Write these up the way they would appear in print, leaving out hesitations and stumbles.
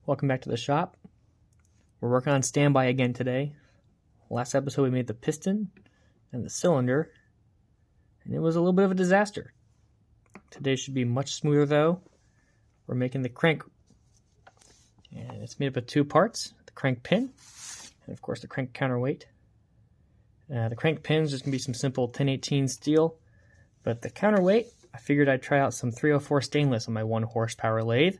Welcome back to the shop. We're working on standby again today. Last episode we made the piston and the cylinder, and it was a little bit of a disaster. Today should be much smoother though. We're making the crank, and it's made up of two parts, the crank pin and of course the crank counterweight. The crank pin is just going to be some simple 1018 steel, but the counterweight, I figured I'd try out some 304 stainless on my 1 horsepower lathe.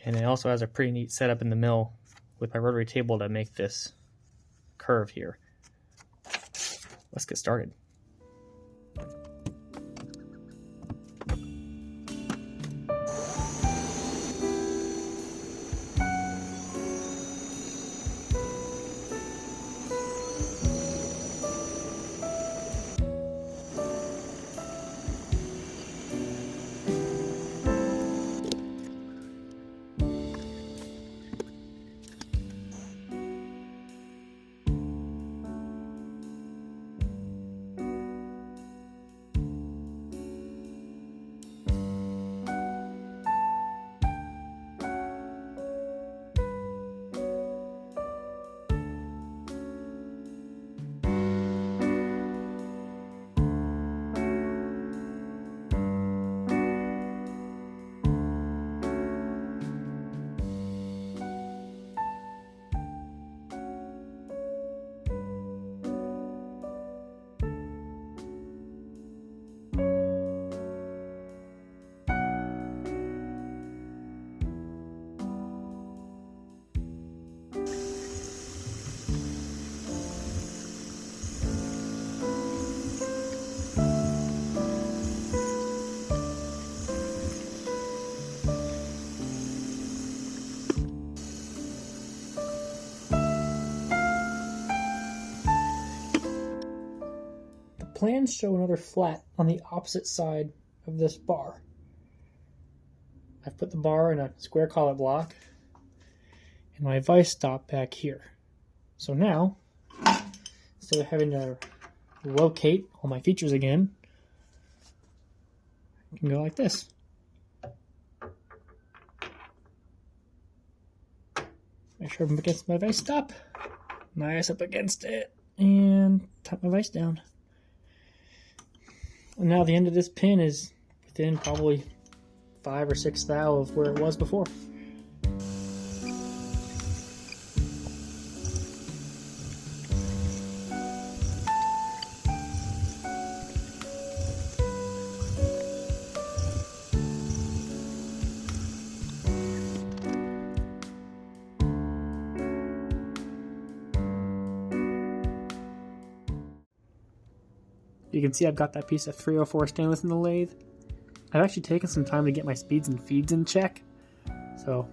And it also has a pretty neat setup in the mill with my rotary table to make this curve here. Let's get started. Plans show another flat on the opposite side of this bar. I've put the bar in a square collet block and my vise stop back here. So now, instead of having to locate all my features again, I can go like this. Make sure I'm against my vise stop, nice up against it, and tap my vise down. And now the end of this pin is within probably 5 or 6 thou of where it was before. You can see I've got that piece of 304 stainless in the lathe. I've actually taken some time to get my speeds and feeds in check. So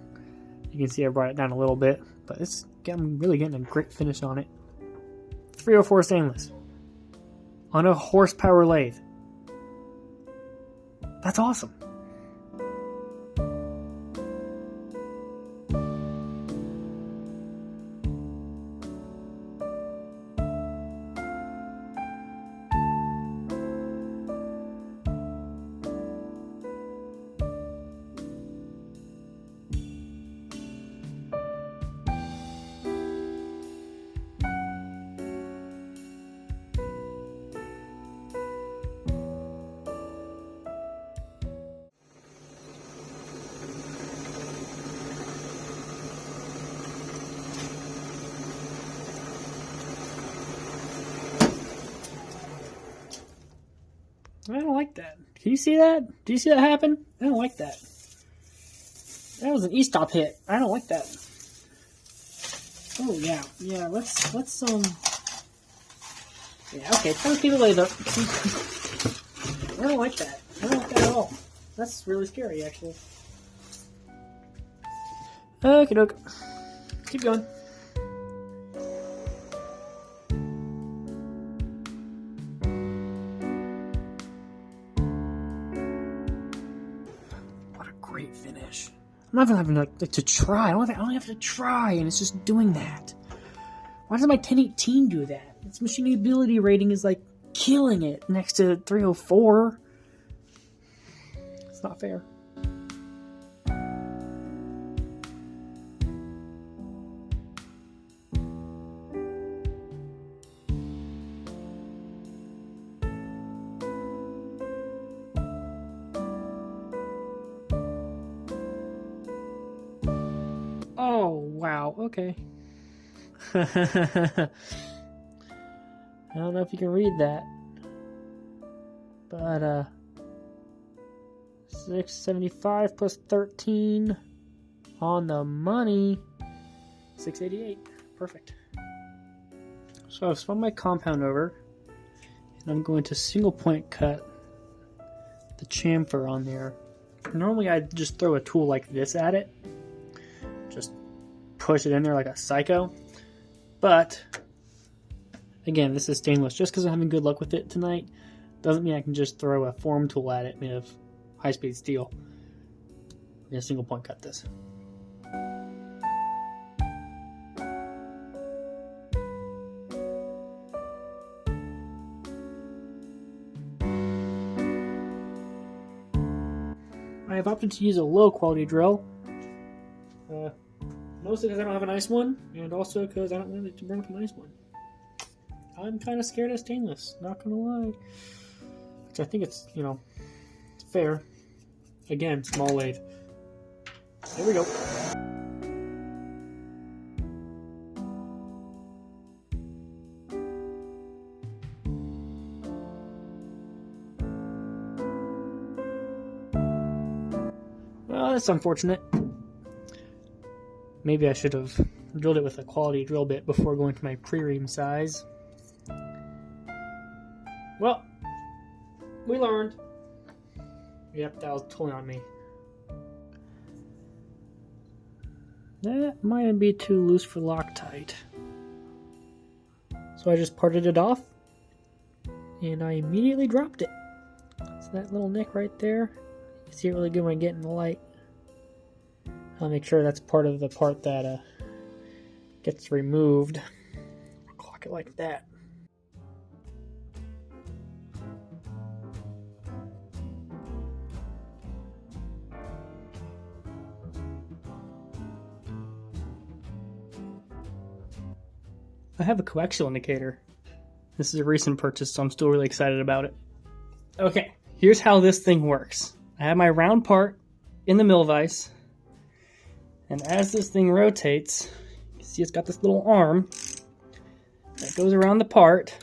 you can see I brought it down a little bit, but I'm really getting a great finish on it. 304 stainless on a horsepower lathe. That's awesome. I don't like that. Can you see that? Do you see that happen? I don't like that. That was an E-stop hit. I don't like that. Oh yeah, yeah. Let's yeah, okay. Try to keep the lathe up. I don't like that. I don't like that at all. That's really scary, actually. Okie doke. Keep going. Great finish. I'm not even having to try. I don't have to try, and it's just doing that. Why does my 1018 do that? Its machinability rating is like killing it next to 304. It's not fair. Oh, wow, okay. I don't know if you can read that, but 675 plus 13 on the money, 688. Perfect. So I've spun my compound over, and I'm going to single point cut the chamfer on there. Normally I'd just throw a tool like this at it, just push it in there like a psycho, but again, this is stainless. Just because I'm having good luck with it tonight doesn't mean I can just throw a form tool at it made of high-speed steel. I'm going to single point cut this. I have opted to use a low quality drill, mostly because I don't have a nice one, and also because I don't want it to burn up a nice one. I'm kind of scared of stainless, not gonna lie. Which I think it's, it's fair. Again, small lathe. Here we go. Well, that's unfortunate. Maybe I should have drilled it with a quality drill bit before going to my pre-ream size. Well, we learned. Yep, that was totally on me. That might be too loose for Loctite. So I just parted it off, and I immediately dropped it. So that little nick right there, you can see it really good when I get in the light. I'll make sure that's part of the part that gets removed. I'll clock it like that. I have a coaxial indicator. This is a recent purchase, so I'm still really excited about it. Okay, here's how this thing works. I have my round part in the mill vise, and as this thing rotates, you see it's got this little arm that goes around the part.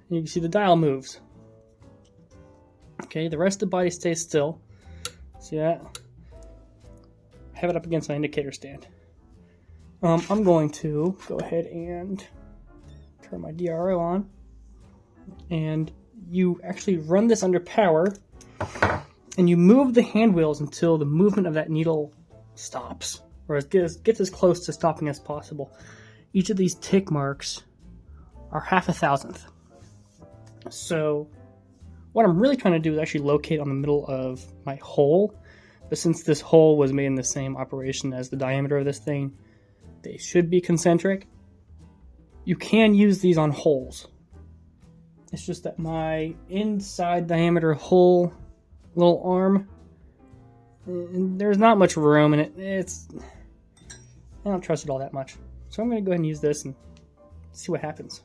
And you can see the dial moves. Okay, the rest of the body stays still. See that? Have it up against my indicator stand. I'm going to go ahead and turn my DRO on, and you actually run this under power, and you move the hand wheels until the movement of that needle stops, or it gets as close to stopping as possible. Each of these tick marks are 1/2,000th. So what I'm really trying to do is actually locate on the middle of my hole. But since this hole was made in the same operation as the diameter of this thing, they should be concentric. You can use these on holes. It's just that my inside diameter hole, little arm, there's not much room in it. I don't trust it all that much. So I'm going to go ahead and use this and see what happens.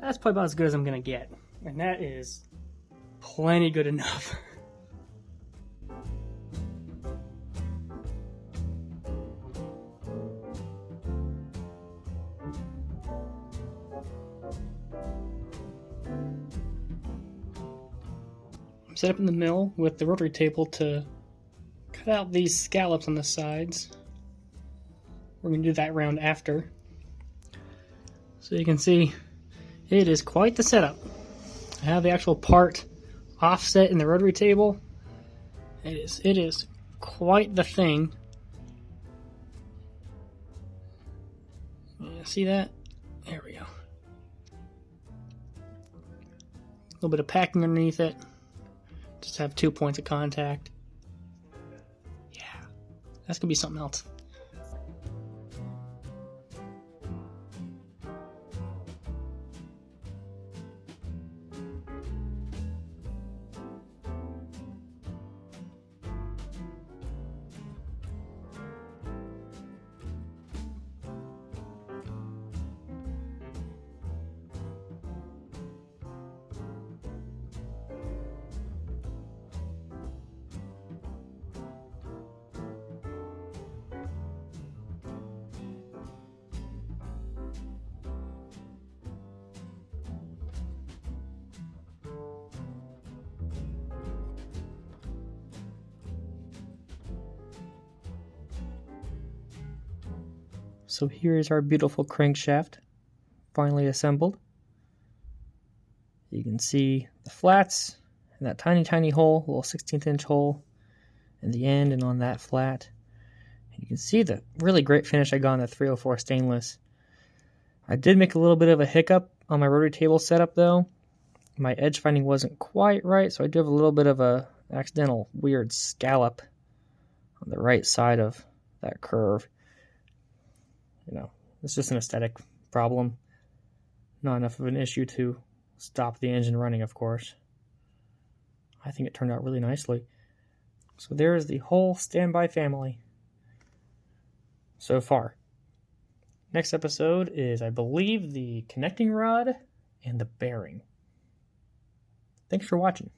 That's probably about as good as I'm going to get. And that is plenty good enough. I'm set up in the mill with the rotary table to cut out these scallops on the sides. We're going to do that round after. So you can see it is quite the setup. I have the actual part offset in the rotary table. It is quite the thing. Yeah, see that? There we go. A little bit of packing underneath it. Just have 2 points of contact. Yeah, that's gonna be something else. So here is our beautiful crankshaft, finally assembled. You can see the flats and that tiny hole, little 16th inch hole in the end and on that flat. And you can see the really great finish I got on the 304 stainless. I did make a little bit of a hiccup on my rotary table setup though. My edge finding wasn't quite right, so I do have a little bit of a accidental weird scallop on the right side of that curve. You know, it's just an aesthetic problem. Not enough of an issue to stop the engine running, of course. I think it turned out really nicely. So there is the whole standby family so far. Next episode is, I believe, the connecting rod and the bearing. Thanks for watching.